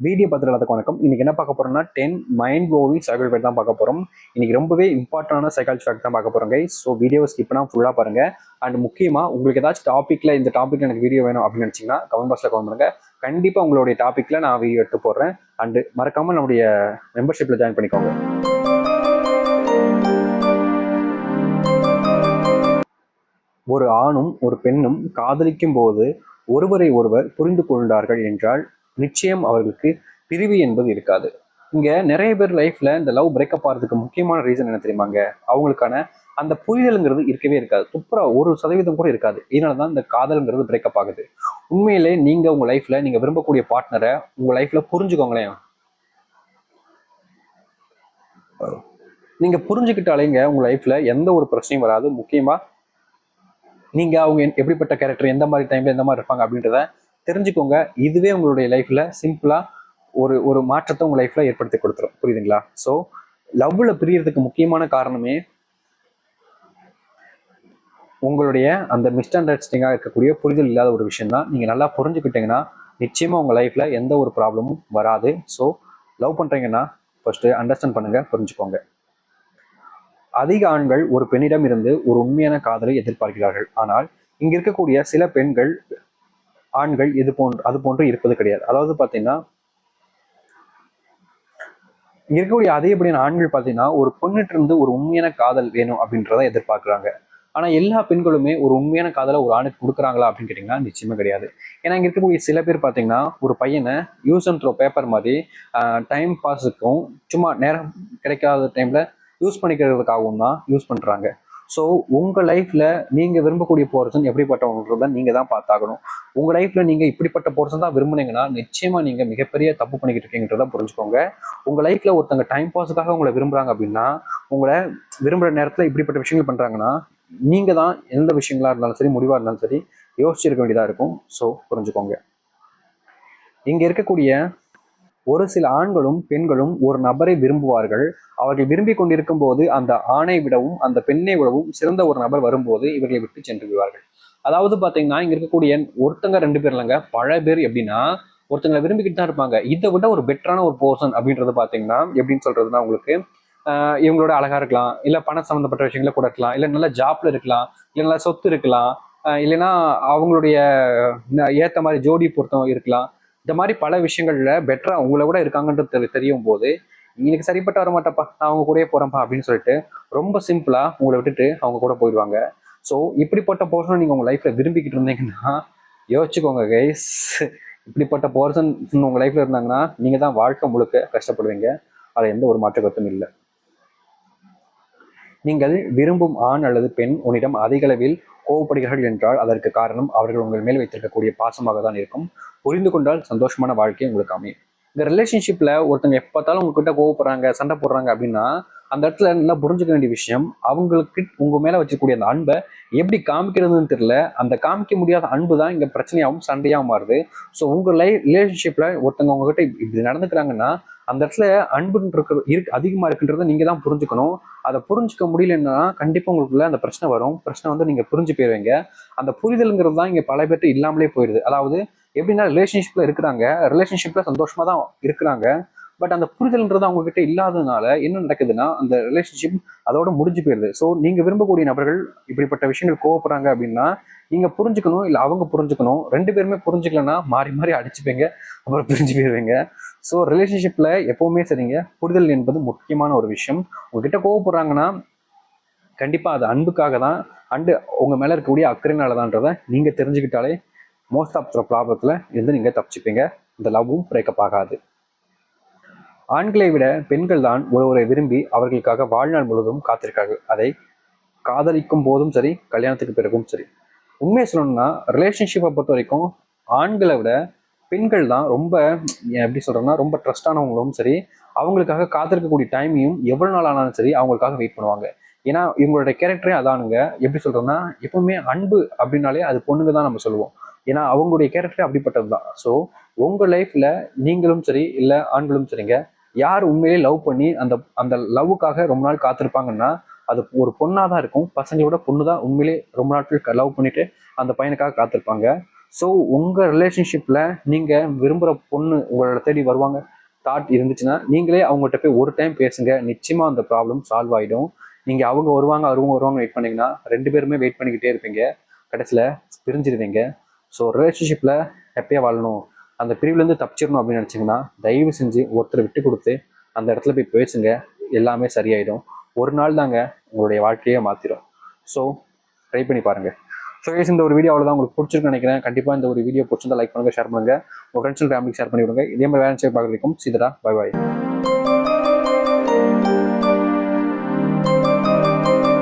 Video பார்த்துட்டு எல்லாத்துக்கும் வணக்கம். இன்னைக்கு என்ன பார்க்க போறோம்னா 10 மைண்ட் ப்ளோவிங் சைக்காலஜி ஃபேக்ட் தான் பார்க்க போறோம். இன்னைக்கு ரொம்பவே இம்பார்ட்டன்டான சைக்காலஜி ஃபேக்ட் தான் பார்க்க போறோம் கைஸ். ஸோ வீடியோவை ஸ்கிப் பண்ணாம ஃபுல்லா பாருங்க. அண்ட் முக்கியமா உங்களுக்கு ஏதாச்சும் இந்த டாபிக்ல எனக்கு வீடியோ வேணும் அப்படின்னு நினைச்சீங்கன்னா கமெண்ட் பாக்ஸ்ல கமெண்ட் பண்ணுங்க. கண்டிப்பா உங்களுடைய டாபிக்ல நான் வீடியோ எடுத்து போடுறேன். அண்ட் மறக்காம நம்முடைய மெம்பர்ஷிப்ல ஜாயின் பண்ணிக்கோங்க. ஒரு ஆணும் ஒரு பெண்ணும் காதலிக்கும் போது ஒருவரை ஒருவர் புரிந்து கொண்டார்கள் என்றால் நிச்சயம் அவர்களுக்கு பிரிவு என்பது இருக்காது. இங்க நிறைய பேர் லைஃப்ல இந்த லவ் பிரேக்கப் ஆகிறதுக்கு முக்கியமான ரீசன் என்ன தெரியுமாங்க? அவங்களுக்கான அந்த புரிதலுங்கிறது இருக்கவே இருக்காது. துப்புரா 1% கூட இருக்காது. இதனாலதான் இந்த காதல்ங்கிறது பிரேக்கப் ஆகுது. உண்மையிலே நீங்க உங்க லைஃப்ல நீங்க விரும்பக்கூடிய பார்ட்னரை உங்க லைஃப்ல புரிஞ்சுக்கோங்களேன். நீங்க புரிஞ்சுக்கிட்டாலேங்க உங்க லைஃப்ல எந்த ஒரு பிரச்சனையும் வராது. முக்கியமா நீங்க அவங்க எப்படிப்பட்ட கேரக்டர், எந்த மாதிரி டைம்ல எந்த மாதிரி இருப்பாங்க அப்படின்றத தெரிஞ்சுக்கோங்க. இதுவே உங்களுடைய லைஃப்ல சிம்பிளா ஒரு ஒரு மாற்றத்தை உங்க லைஃப்ல ஏற்படுத்தி கொடுத்துரும். புரியுதுங்களா? ஸோ லவ்ல பிரியறதுக்கு முக்கியமான காரணமே உங்களுடைய அந்த மிஸ் அண்டர்ஸ்டாண்டிங்காக இருக்கக்கூடிய புரிதல் இல்லாத ஒரு விஷயம் தான். நீங்க நல்லா புரிஞ்சுக்கிட்டீங்கன்னா நிச்சயமா உங்க லைஃப்ல எந்த ஒரு ப்ராப்ளமும் வராது. ஸோ லவ் பண்றீங்கன்னா ஃபர்ஸ்ட் அண்டர்ஸ்டாண்ட் பண்ணுங்க, புரிஞ்சுக்கோங்க. அதிக ஆண்கள் ஒரு பெண்ணிடம் இருந்து ஒரு உண்மையான காதலை எதிர்பார்க்கிறார்கள். ஆனால் இங்க இருக்கக்கூடிய சில பெண்கள் ஆண்கள் அது போன்று இருப்பது கிடையாது. அதாவது பாத்தீங்கன்னா இங்க இருக்கக்கூடிய அதிகப்படியான ஆண்கள் பாத்தீங்கன்னா ஒரு பொண்ணிட்டு இருந்து ஒரு உண்மையான காதல் வேணும் அப்படின்றத எதிர்பார்க்கிறாங்க. ஆனா எல்லா பெண்களுமே ஒரு உண்மையான காதலை ஒரு ஆணுக்கு கொடுக்குறாங்களா அப்படின்னு கேட்டீங்கன்னா நிச்சயமா கிடையாது. ஏன்னா இங்க இருக்கக்கூடிய சில பேர் பாத்தீங்கன்னா ஒரு பையனை யூஸ் அண்ட் த்ரோ பேப்பர் மாதிரி டைம் பாஸுக்கும் சும்மா நேரம் கிடைக்காத டைம்ல யூஸ் பண்ணிக்கிறதுக்காகவும் தான் யூஸ் பண்றாங்க. ஸோ உங்க லைஃப்ல நீங்க விரும்பக்கூடிய போர்சன் எப்படிப்பட்டவங்கிறத நீங்க தான் பார்த்தாகணும். உங்க லைஃப்ல நீங்க இப்படிப்பட்ட போர்சன் தான் விரும்புனீங்கன்னா நிச்சயமா நீங்க மிகப்பெரிய தப்பு பண்ணிக்கிட்டு இருக்கீங்கன்றத புரிஞ்சுக்கோங்க. உங்க லைஃப்ல ஒருத்தங்க டைம் பாஸுக்காக உங்களை விரும்புறாங்க அப்படின்னா, உங்களை விரும்புற நேரத்துல இப்படிப்பட்ட விஷயங்கள் பண்றாங்கன்னா நீங்க தான் எந்த விஷயங்களா இருந்தாலும் சரி, முடிவா இருந்தாலும் சரி யோசிச்சிருக்க வேண்டியதா இருக்கும். ஸோ புரிஞ்சுக்கோங்க. இங்க இருக்கக்கூடிய ஒரு சில ஆண்களும் பெண்களும் ஒரு நபரை விரும்புவார்கள். அவர்கள் விரும்பி கொண்டிருக்கும் போது அந்த ஆணை விடவும் அந்த பெண்ணை விடவும் சிறந்த ஒரு நபர் வரும்போது இவர்களை விட்டு சென்று விடுவார்கள். அதாவது பாத்தீங்கன்னா இங்க இருக்கக்கூடிய ஒருத்தங்க 2 பேர் இல்லைங்க, பல பேர் எப்படின்னா ஒருத்தங்களை விரும்பிக்கிட்டு தான் இருப்பாங்க. இதை விட ஒரு பெட்டரான ஒரு பர்சன் அப்படின்றது பாத்தீங்கன்னா எப்படின்னு சொல்றதுன்னா உங்களுக்கு இவங்களோட அழகா இருக்கலாம், இல்ல பணம் சம்மந்தப்பட்ட விஷயங்கள கூட இருக்கலாம், இல்ல நல்ல ஜாப்ல இருக்கலாம், இல்ல நல்ல சொத்து இருக்கலாம், இல்லைன்னா அவங்களுடைய ஏத்த மாதிரி ஜோடி பொருத்தம் இருக்கலாம். இந்த மாதிரி பல விஷயங்கள்ல பெட்டரா உங்களை கூட இருக்காங்கன்றது தெரியும் போது எனக்கு சரிப்பட்டு வர மாட்டப்பா, நான் அவங்க கூடயே போறேன்ப்பா அப்படின்னு சொல்லிட்டு ரொம்ப சிம்பிளா உங்களை விட்டுட்டு அவங்க கூட போயிடுவாங்க. ஸோ இப்படிப்பட்ட போர்சன் நீங்க உங்க லைஃப்ல விரும்பிக்கிட்டு இருந்தீங்கன்னா யோசிச்சுக்கோங்க கைஸ். இப்படிப்பட்ட போர்சன் உங்க லைஃப்ல இருந்தாங்கன்னா நீங்க தான் வாழ்க்கை முழுக்க கஷ்டப்படுவீங்க. அது எந்த ஒரு மாற்று கருத்தும் இல்லை. நீங்கள் விரும்பும் ஆண் அல்லது பெண் உன்னிடம் அதிக அளவில் கோவப்படுகிறார்கள் என்றால் அதற்கு காரணம் அவர்கள் உங்கள் மேல் வைத்திருக்கக்கூடிய பாசமாக தான் இருக்கும். புரிந்து கொண்டால் சந்தோஷமான வாழ்க்கை உங்களுக்கு அமையும். இந்த ரிலேஷன்ஷிப்ல ஒருத்தங்க எப்ப பார்த்தாலும் உங்ககிட்ட கோவப்படுறாங்க, சண்டை போடுறாங்க அப்படின்னா அந்த இடத்துல நல்லா புரிஞ்சுக்க வேண்டிய விஷயம், அவங்களுக்கு உங்க மேல வச்சுக்கூடிய அந்த அன்பை எப்படி காமிக்கிறதுன்னு தெரியல. அந்த காமிக்க முடியாத அன்பு தான் இங்க பிரச்சனையாகவும் சண்டையாகவும் மாறுது. ஸோ உங்க ரிலேஷன்ஷிப்ல ஒருத்தவங்க உங்ககிட்ட இப்படி நடந்துக்கிறாங்கன்னா அந்த இடத்துல அன்புன்ற அதிகமா இருக்குன்றத நீங்க தான் புரிஞ்சுக்கணும். அதை புரிஞ்சுக்க முடியலன்னா கண்டிப்பா உங்களுக்குள்ள அந்த பிரச்சனை வரும். பிரச்சனை வந்து நீங்க புரிஞ்சு போயிருவீங்க. அந்த புரிதலுங்கிறது தான் இங்க பல பேர்ட்ட இல்லாமலே போயிடுது. அதாவது எப்படின்னா ரிலேஷன்ஷிப்ல இருக்கிறாங்க, ரிலேஷன்ஷிப்ல சந்தோஷமா தான் இருக்கிறாங்க. பட் அந்த புரிதல்ன்றது அவங்க கிட்ட இல்லாததுனால என்ன நடக்குதுன்னா அந்த ரிலேஷன்ஷிப் அதோட முடிஞ்சு போயிருது. ஸோ நீங்க விரும்பக்கூடிய நபர்கள் இப்படிப்பட்ட விஷயங்கள் கோவப்படுறாங்க அப்படின்னா நீங்க புரிஞ்சுக்கணும், இல்லை அவங்க புரிஞ்சுக்கணும். 2 பேருமே புரிஞ்சுக்கலன்னா மாறி மாறி அடிச்சுப்பீங்க, அப்புறம் பிரிஞ்சு போயிருவீங்க. ஸோ ரிலேஷன்ஷிப்ல எப்பவுமே சரிங்க, புரிதல் என்பது முக்கியமான ஒரு விஷயம். உங்ககிட்ட கோவப்படுறாங்கன்னா கண்டிப்பா அது அன்புக்காக தான், அண்டு உங்க மேல இருக்கக்கூடிய அக்கறையினாலதான்றத நீங்க தெரிஞ்சுக்கிட்டாலே மோஸ்ட் ஆஃப் த ப்ராப்ளத்துல இருந்து நீங்க தப்பிச்சுப்பீங்க. இந்த லவ்வும் பிரேக்கப் ஆகாது. ஆண்களை விட பெண்கள் தான் ஒருவரை விரும்பி அவர்களுக்காக வாழ்நாள் முழுவதும் காத்திருக்கார்கள். அதை காதலிக்கும் போதும் சரி, கல்யாணத்துக்கு பிறகும் சரி. உண்மையை சொல்லணும்னா ரிலேஷன்ஷிப்பை பொறுத்த வரைக்கும் ஆண்களை விட பெண்கள் தான் ரொம்ப எப்படி சொல்றேன்னா ரொம்ப ட்ரஸ்டானவங்களும் சரி, அவங்களுக்காக காத்திருக்கக்கூடிய டைமையும் எவ்வளவு நாள் ஆனாலும் சரி அவங்களுக்காக வெயிட் பண்ணுவாங்க. ஏன்னா இவங்களுடைய கேரக்டரே அதானுங்க. எப்படி சொல்றேன்னா எப்பவுமே அன்பு அப்படின்னாலே அது பொண்ணுங்க தான் நம்ம சொல்லுவோம். ஏன்னா அவங்களுடைய கேரக்டரே அப்படிப்பட்டது தான். ஸோ உங்க லைஃப்ல நீங்களும் சரி இல்லை ஆண்களும் சரிங்க, யார் உண்மையிலே லவ் பண்ணி அந்த அந்த லவ்வுக்காக ரொம்ப நாள் காத்திருப்பாங்கன்னா அது ஒரு பொண்ணா தான் இருக்கும். பசங்களோட பொண்ணு தான் உண்மையிலே ரொம்ப நாட்கள் லவ் பண்ணிட்டு அந்த பையனுக்காக காத்திருப்பாங்க. ஸோ உங்கள் ரிலேஷன்ஷிப்பில் நீங்கள் விரும்புகிற பொண்ணு உங்களோட தேடி வருவாங்க தாட் இருந்துச்சுன்னா நீங்களே அவங்ககிட்ட போய் ஒரு டைம் பேசுங்க, நிச்சயமாக அந்த ப்ராப்ளம் சால்வ் ஆகிடும். நீங்கள் அவங்க வருவாங்க வெயிட் பண்ணிங்கன்னா 2 பேருமே வெயிட் பண்ணிக்கிட்டே இருப்பீங்க, கடைசியில் பிரிஞ்சிருவீங்க. ஸோ ரிலேஷன்ஷிப்பில் ஹாப்பியாக வாழணும், அந்த பிரிவுலேருந்து தப்பிச்சிடணும் அப்படின்னு நினச்சிங்கன்னா தயவு செஞ்சு ஒருத்தரை விட்டு கொடுத்து அந்த இடத்துல போய் பேசுங்க, எல்லாமே சரியாயிடும். ஒரு நாள் தாங்க உங்களுடைய வாழ்க்கையே மாற்றிடும். ஸோ ட்ரை பண்ணி பாருங்கள். ஸோ இந்த ஒரு வீடியோ அவ்வளோதான், உங்களுக்கு பிடிச்சிருக்குன்னு நினைக்கிறேன். கண்டிப்பாக இந்த ஒரு வீடியோ பிடிச்சிருந்தா லைக் பண்ணுங்கள், ஷேர் பண்ணுங்கள், உங்கள் ஃப்ரெண்ட்ஸ் அண்ட் ஃபேமிலிக்கு ஷேர் பண்ணி விடுங்க. இதே மாதிரி வேலை பார்க்குறதுக்கும் சீதரா, பை பாய்.